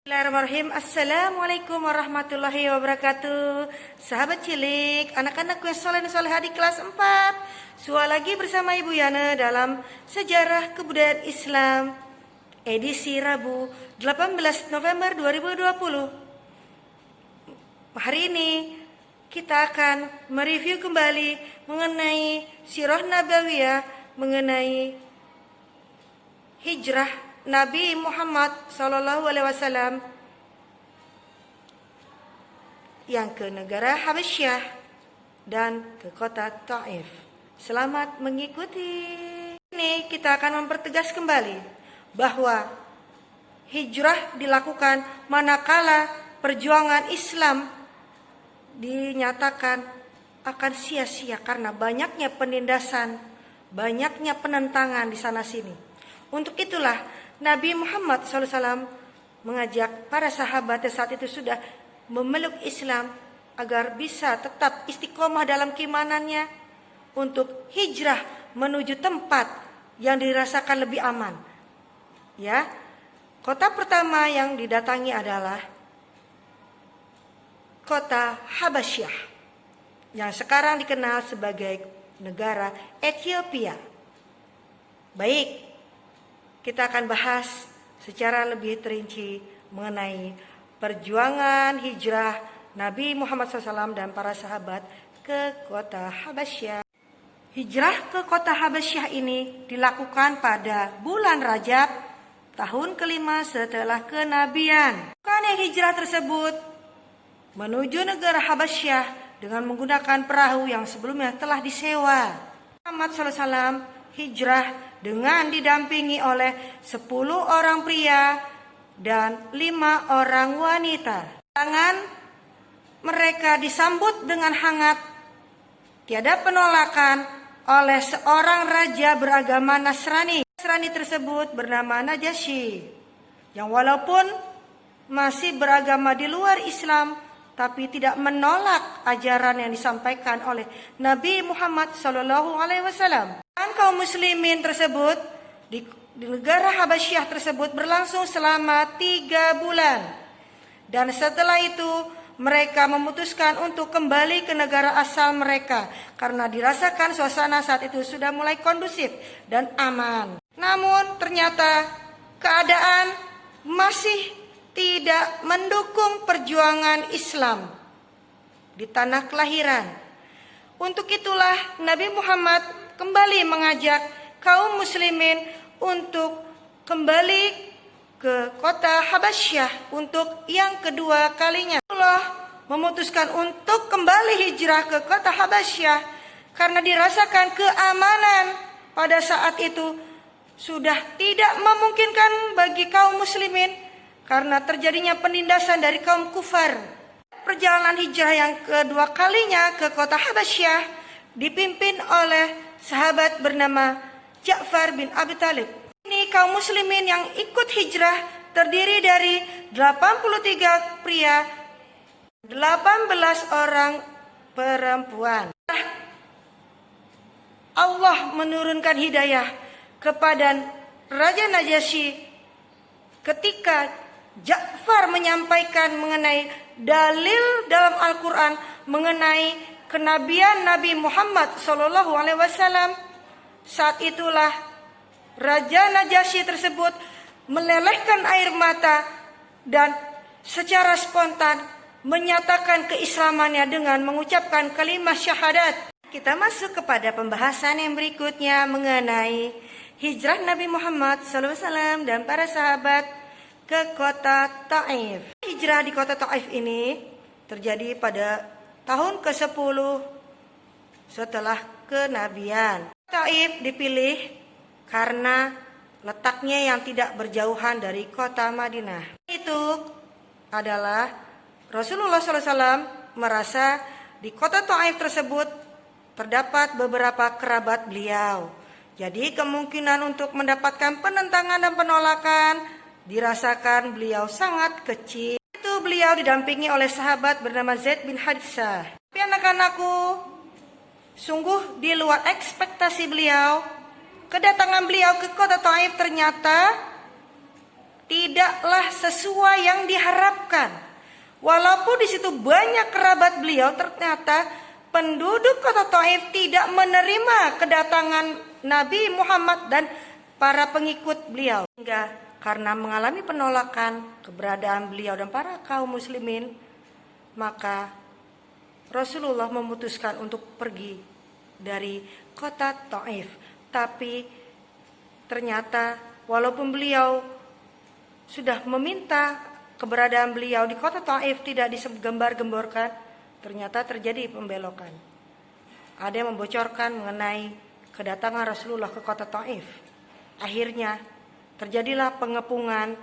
Bismillahirrahmanirrahim. Assalamualaikum warahmatullahi wabarakatuh. Sahabat cilik, anak-anakku yang soleh dan soleha di kelas 4. Sua lagi bersama Ibu Yana dalam Sejarah Kebudayaan Islam edisi Rabu 18 November 2020. Hari ini kita akan mereview kembali mengenai Sirah Nabawiyah, mengenai hijrah Nabi Muhammad SAW yang ke negara Habasyah dan ke kota Taif. Selamat mengikuti. Ini kita akan mempertegas kembali bahwa hijrah dilakukan manakala perjuangan Islam dinyatakan akan sia-sia karena banyaknya penindasan, banyaknya penentangan di sana sini. Untuk itulah Nabi Muhammad SAW mengajak para sahabat yang saat itu sudah memeluk Islam agar bisa tetap istiqomah dalam keimanannya untuk hijrah menuju tempat yang dirasakan lebih aman. Ya, kota pertama yang didatangi adalah kota Habasyah yang sekarang dikenal sebagai negara Ethiopia. Baik, kita akan bahas secara lebih terinci mengenai perjuangan hijrah Nabi Muhammad SAW dan para sahabat ke kota Habasyah. Hijrah ke kota Habasyah ini dilakukan pada bulan Rajab, tahun kelima setelah kenabian. Bukan hijrah tersebut menuju negara Habasyah dengan menggunakan perahu yang sebelumnya telah disewa. Muhammad SAW hijrah dengan didampingi oleh 10 orang pria dan 5 orang wanita. Tangan mereka disambut dengan hangat, tiada penolakan oleh seorang raja beragama Nasrani. Nasrani tersebut bernama Najasyi, yang walaupun masih beragama di luar Islam, tapi tidak menolak ajaran yang disampaikan oleh Nabi Muhammad SAW. Dan kaum muslimin tersebut di negara Habasyah tersebut berlangsung selama 3 bulan. Dan setelah itu mereka memutuskan untuk kembali ke negara asal mereka karena dirasakan suasana saat itu sudah mulai kondusif dan aman. Namun ternyata keadaan masih tidak mendukung perjuangan Islam di tanah kelahiran. Untuk itulah Nabi Muhammad kembali mengajak kaum muslimin untuk kembali ke kota Habasyah untuk yang kedua kalinya. Allah memutuskan untuk kembali hijrah ke kota Habasyah karena dirasakan keamanan pada saat itu sudah tidak memungkinkan bagi kaum muslimin karena terjadinya penindasan dari kaum kufar. Perjalanan hijrah yang kedua kalinya ke kota Habasyah dipimpin oleh sahabat bernama Ja'far bin Abi Thalib. Ini kaum muslimin yang ikut hijrah terdiri dari 83 pria, 18 orang perempuan. Allah menurunkan hidayah kepada Raja Najasyi ketika Ja'far menyampaikan mengenai dalil dalam Al-Quran mengenai kenabian Nabi Muhammad SAW. Saat itulah Raja Najasyi tersebut melelehkan air mata dan secara spontan menyatakan keislamannya dengan mengucapkan kalimat syahadat. Kita masuk kepada pembahasan yang berikutnya mengenai hijrah Nabi Muhammad SAW dan para sahabat ke kota Taif. Hijrah di kota Taif ini terjadi pada tahun ke-10 setelah kenabian. Taif dipilih karena letaknya yang tidak berjauhan dari kota Madinah. Itu adalah Rasulullah SAW merasa di kota Taif tersebut terdapat beberapa kerabat beliau. Jadi kemungkinan untuk mendapatkan penentangan dan penolakan dirasakan beliau sangat kecil. Itu beliau didampingi oleh sahabat bernama Zaid bin Harithah. Tapi anak-anakku, sungguh di luar ekspektasi beliau, kedatangan beliau ke kota Taif ternyata tidaklah sesuai yang diharapkan. Walaupun di situ banyak kerabat beliau, ternyata penduduk kota Taif tidak menerima kedatangan Nabi Muhammad dan para pengikut beliau. Sehingga karena mengalami penolakan keberadaan beliau dan para kaum muslimin, maka Rasulullah memutuskan untuk pergi dari kota Taif. Tapi ternyata walaupun beliau sudah meminta keberadaan beliau di kota Taif tidak digembar-gemborkan, ternyata terjadi pembelokan. Ada yang membocorkan mengenai kedatangan Rasulullah ke kota Taif. Akhirnya terjadilah pengepungan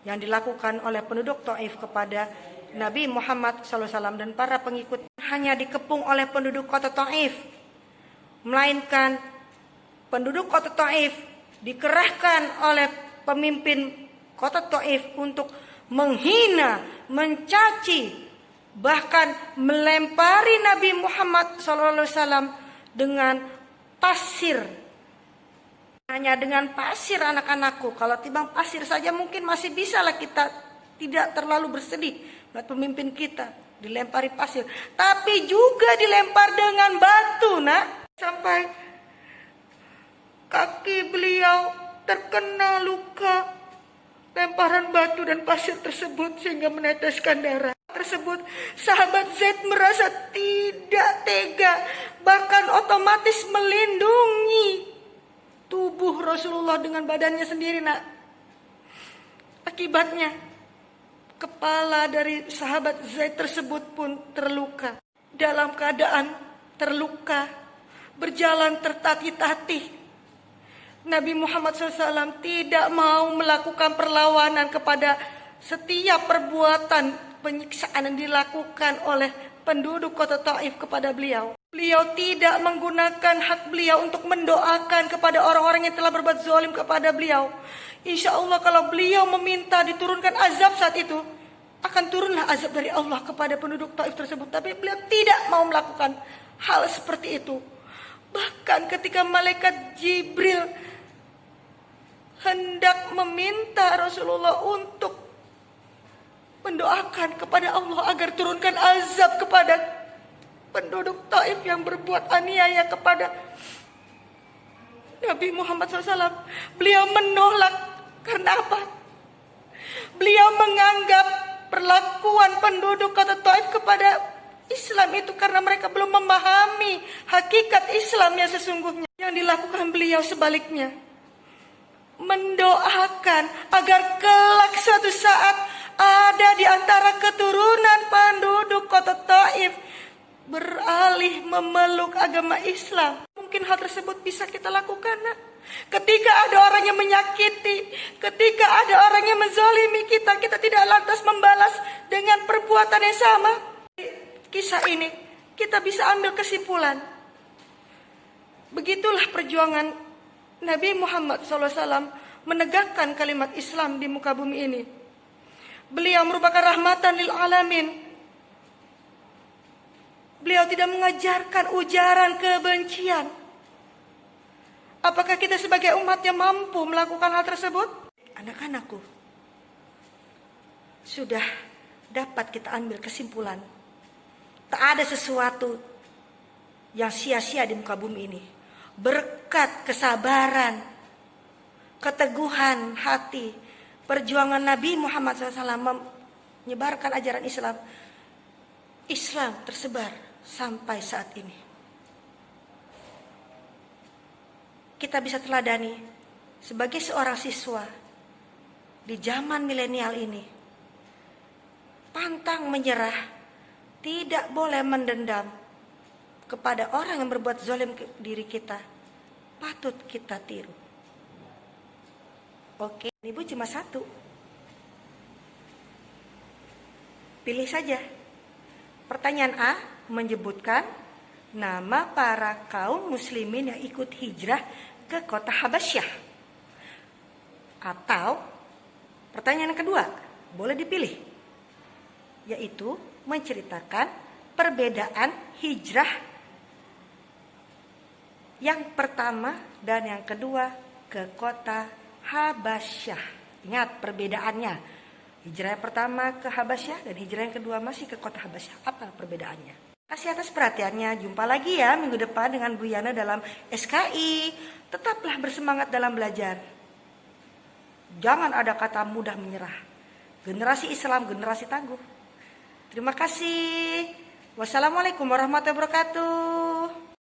yang dilakukan oleh penduduk Taif kepada Nabi Muhammad SAW dan para pengikut. Hanya dikepung oleh penduduk kota Taif, melainkan penduduk kota Taif dikerahkan oleh pemimpin kota Taif untuk menghina, mencaci, bahkan melempari Nabi Muhammad SAW dengan pasir. Hanya dengan pasir, anak-anakku. Kalau timbang pasir saja mungkin masih bisa lah kita tidak terlalu bersedih melihat pemimpin kita dilempari pasir. Tapi juga dilempar dengan batu, nak. Sampai kaki beliau terkena luka lemparan batu dan pasir tersebut sehingga meneteskan darah. Tersebut sahabat Zaid merasa tidak tega, bahkan otomatis melindungi tubuh Rasulullah dengan badannya sendiri, nak. Akibatnya kepala dari sahabat Zaid tersebut pun terluka. Dalam keadaan terluka, berjalan tertatih-tatih, Nabi Muhammad SAW tidak mau melakukan perlawanan kepada setiap perbuatan penyiksaan yang dilakukan oleh penduduk kota Taif kepada beliau. Beliau tidak menggunakan hak beliau untuk mendoakan kepada orang-orang yang telah berbuat zalim kepada beliau. Insya Allah kalau beliau meminta diturunkan azab saat itu, akan turunlah azab dari Allah kepada penduduk Taif tersebut. Tapi beliau tidak mau melakukan hal seperti itu. Bahkan ketika malaikat Jibril hendak meminta Rasulullah untuk mendoakan kepada Allah agar turunkan azab kepada penduduk Taif yang berbuat aniaya kepada Nabi Muhammad SAW, beliau menolak. Karena apa? Beliau menganggap perlakuan penduduk kota Taif kepada Islam itu karena mereka belum memahami hakikat Islam yang sesungguhnya. Yang dilakukan beliau sebaliknya, mendoakan agar kelak suatu saat ada di antara keturunan penduduk kota Taif beralih memeluk agama Islam. Mungkin hal tersebut bisa kita lakukan, nak. Ketika ada orang yang menyakiti, ketika ada orang yang menzalimi kita, kita tidak lantas membalas dengan perbuatan yang sama. Kisah ini kita bisa ambil kesimpulan. Begitulah perjuangan Nabi Muhammad SAW menegakkan kalimat Islam di muka bumi ini. Beliau merupakan rahmatan lil alamin. Beliau tidak mengajarkan ujaran kebencian. Apakah kita sebagai umat yang mampu melakukan hal tersebut? Anak-anakku, sudah dapat kita ambil kesimpulan. Tak ada sesuatu yang sia-sia di muka bumi ini. Berkat kesabaran, keteguhan hati, perjuangan Nabi Muhammad SAW menyebarkan ajaran Islam, Islam tersebar sampai saat ini. Kita bisa teladani sebagai seorang siswa di zaman milenial ini, pantang menyerah, tidak boleh mendendam kepada orang yang berbuat zalim ke diri kita. Patut kita tiru. Oke, Ibu cuma satu. Pilih saja. Pertanyaan A menyebutkan nama para kaum muslimin yang ikut hijrah ke kota Habasyah. Atau pertanyaan kedua, boleh dipilih, yaitu menceritakan perbedaan hijrah yang pertama dan yang kedua ke kota Habasyah. Ingat perbedaannya. Hijrah yang pertama ke Habasyah dan hijrah yang kedua masih ke kota Habasyah. Apa perbedaannya? Kasih atas perhatiannya. Jumpa lagi ya minggu depan dengan Bu Yana dalam SKI. Tetaplah bersemangat dalam belajar. Jangan ada kata mudah menyerah. Generasi Islam, generasi tangguh. Terima kasih. Wassalamualaikum warahmatullahi wabarakatuh.